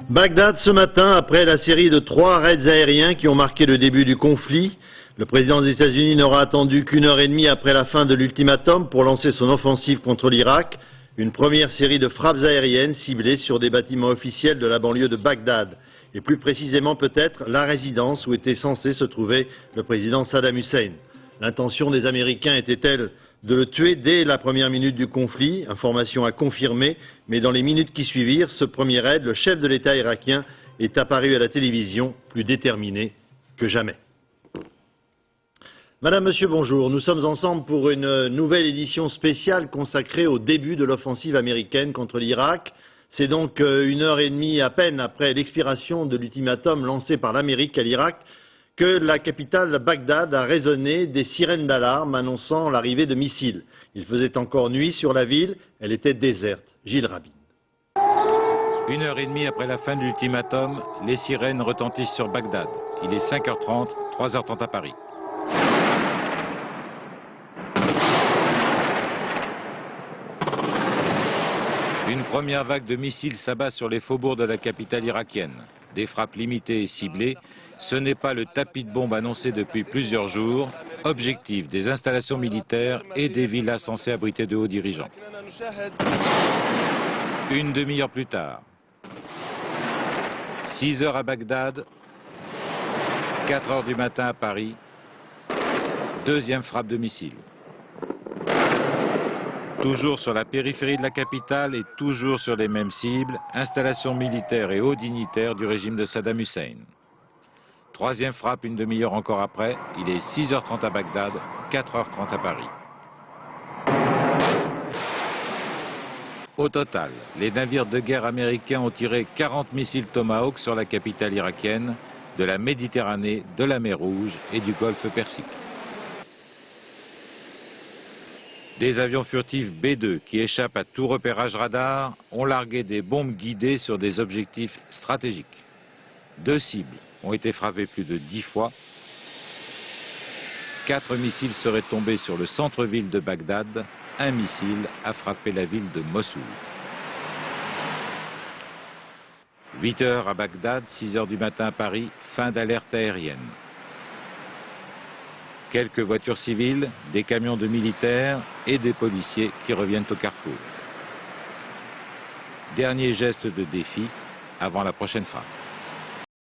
Bagdad ce matin, après la série de 3 raids aériens qui ont marqué le début du conflit. Le président des États-Unis n'aura attendu qu'1 heure et demie après la fin de l'ultimatum pour lancer son offensive contre l'Irak. Une première série de frappes aériennes ciblées sur des bâtiments officiels de la banlieue de Bagdad. Et plus précisément peut-être la résidence où était censé se trouver le président Saddam Hussein. L'intention des Américains était-elle de le tuer dès la première minute du conflit? Information à confirmer, mais dans les minutes qui suivirent ce premier raid, le chef de l'État irakien est apparu à la télévision plus déterminé que jamais. Madame, Monsieur, bonjour. Nous sommes ensemble pour une nouvelle édition spéciale consacrée au début de l'offensive américaine contre l'Irak. C'est donc 1 heure et demie à peine après l'expiration de l'ultimatum lancé par l'Amérique à l'Irak que la capitale Bagdad a résonné des sirènes d'alarme annonçant l'arrivée de missiles. Il faisait encore nuit sur la ville, elle était déserte. Gilles Rabin. 1 heure et demie après la fin de l'ultimatum, les sirènes retentissent sur Bagdad. Il est 5h30, 3h30 à Paris. Une première vague de missiles s'abat sur les faubourgs de la capitale irakienne. Des frappes limitées et ciblées, ce n'est pas le tapis de bombes annoncé depuis plusieurs jours, objectif des installations militaires et des villas censées abriter de hauts dirigeants. Une demi-heure plus tard, 6 heures à Bagdad, 4 heures du matin à Paris, deuxième frappe de missile. Toujours sur la périphérie de la capitale et toujours sur les mêmes cibles, installations militaires et hauts dignitaires du régime de Saddam Hussein. Troisième frappe une demi-heure encore après, il est 6h30 à Bagdad, 4h30 à Paris. Au total, les navires de guerre américains ont tiré 40 missiles Tomahawk sur la capitale irakienne, de la Méditerranée, de la mer Rouge et du Golfe Persique. Des avions furtifs B-2 qui échappent à tout repérage radar ont largué des bombes guidées sur des objectifs stratégiques. 2 cibles ont été frappées plus de 10 fois. 4 missiles seraient tombés sur le centre-ville de Bagdad. Un missile a frappé la ville de Mossoul. 8 heures à Bagdad, 6 heures du matin à Paris, fin d'alerte aérienne. Quelques voitures civiles, des camions de militaires et des policiers qui reviennent au carrefour. Dernier geste de défi avant la prochaine frappe.